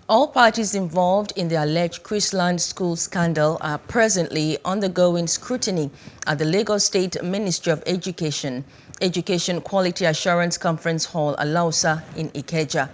All parties involved in the alleged Chrisland school scandal are presently undergoing scrutiny at the Lagos State Ministry of Education Quality Assurance Conference Hall, Alausa in Ikeja.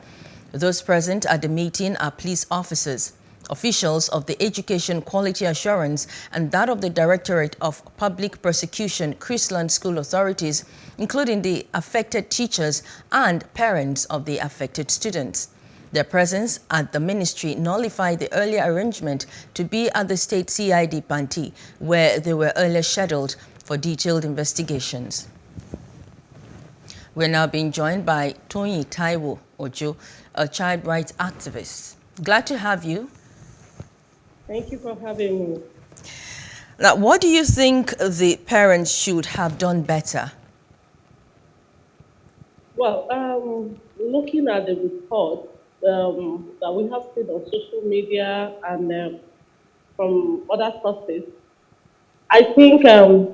Those present at the meeting are police officers, officials of the Education Quality Assurance and that of the Directorate of Public Prosecution Chrisland School Authorities, including the affected teachers and parents of the affected students. Their presence at the ministry nullified the earlier arrangement to be at the state CID Panti, where they were earlier scheduled for detailed investigations. We're now being joined by Toyin Taiwo-Ojo, a child rights activist. Glad to have you. Thank you for having me. Now, what do you think the parents should have done better? Well, looking at the report that we have seen on social media and from other sources, I think the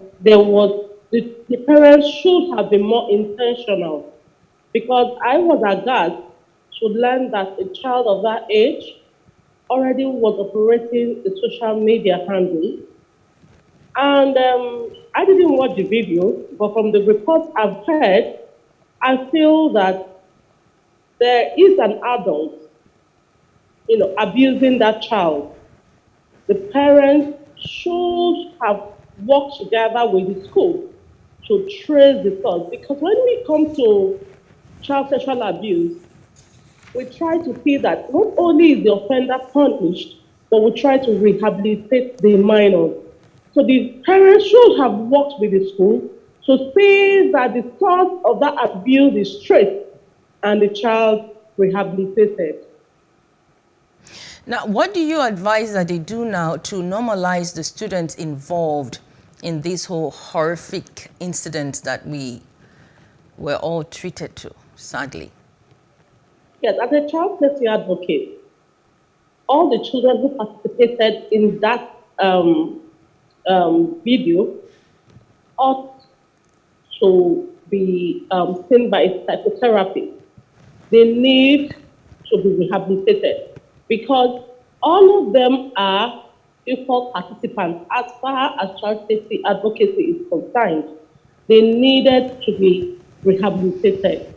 parents should have been more intentional, because I was aghast to learn that a child of that age already was operating the social media handle. And I didn't watch the video, but from the reports I've heard, I feel that there is an adult, abusing that child. The parents should have worked together with the school to trace the source. Because when we come to child sexual abuse, we try to see that not only is the offender punished, but we try to rehabilitate the minor. So the parents should have worked with the school to see that the source of that abuse is traced and the child rehabilitated. Now, what do you advise that they do now to normalize the students involved in this whole horrific incident that we were all treated to, sadly? Yes, as a child safety advocate, all the children who participated in that video ought to be seen by a psychotherapist. They need to be rehabilitated, because all of them are equal participants as far as child safety advocacy is concerned. They needed to be rehabilitated.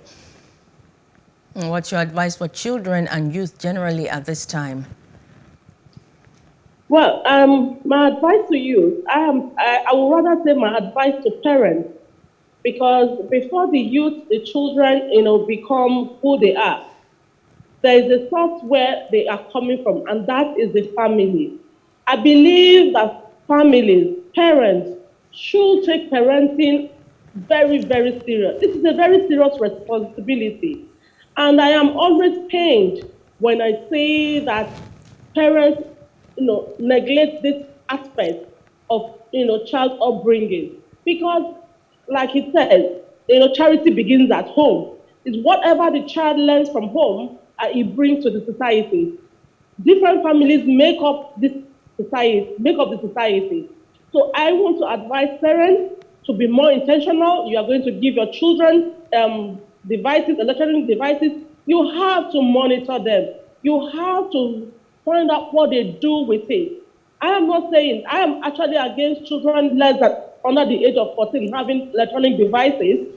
And what's your advice for children and youth generally at this time? Well, my advice to you, I would rather say my advice to parents, because before the youth, the children, become who they are, there is a source where they are coming from, and that is the family. I believe that families, parents, should take parenting very, very serious. This is a very serious responsibility. And I am always pained when I see that parents, neglect this aspect of, child upbringing. Because, like he says, charity begins at home. It's whatever the child learns from home, it brings to the society. Different families make up the society. So I want to advise parents to be more intentional. You are going to give your children devices, electronic devices. You have to monitor them. You have to find out what they do with it. I am not saying, I am actually against children less than under the age of 14 having electronic devices,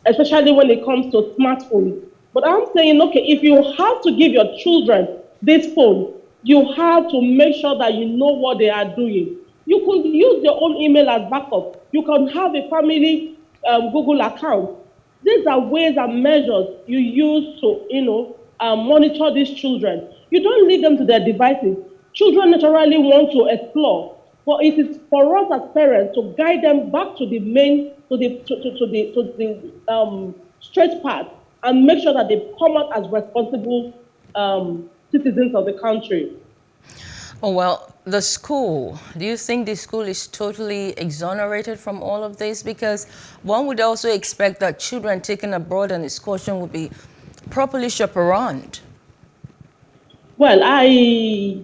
especially when it comes to smartphones. But I'm saying, okay, if you have to give your children this phone, you have to make sure that you know what they are doing. You can use your own email as backup. You can have a family Google account. These are ways and measures you use to, monitor these children. You don't leave them to their devices. Children naturally want to explore, but it is for us as parents to guide them back to the straight path and make sure that they come out as responsible citizens of the country. Oh, well, the school, do you think the school is totally exonerated from all of this? Because one would also expect that children taken abroad on excursion would be properly chaperoned. Well, I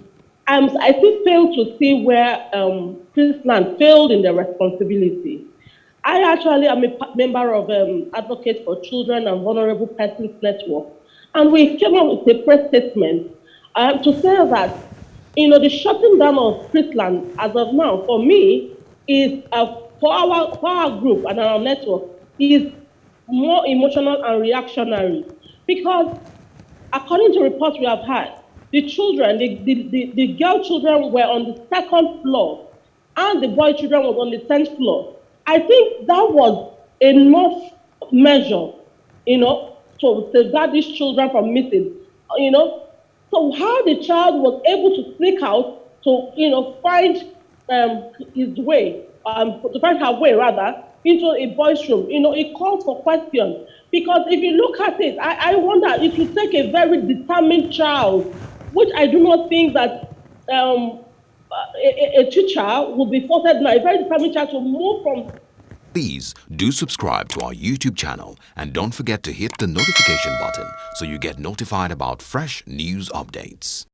still fail to see where Chrisland failed in their responsibility. I actually am a member of Advocate for Children and Vulnerable Persons Network, and we came up with a press statement To say that, the shutting down of Chrisland as of now, for me, is for our group and our network, is more emotional and reactionary. Because according to reports we have had, the children, the girl children were on the second floor, and the boy children was on the 10th floor. I think that was enough measure, to safeguard these children from missing, you know. So how the child was able to sneak out to, find his way, to find her way rather, into a boys' room, it calls for question. Because if you look at it, I wonder, it will take a very determined child, which I do not think that a teacher will be forced now, a very determined child to move from. Please do subscribe to our YouTube channel and don't forget to hit the notification button so you get notified about fresh news updates.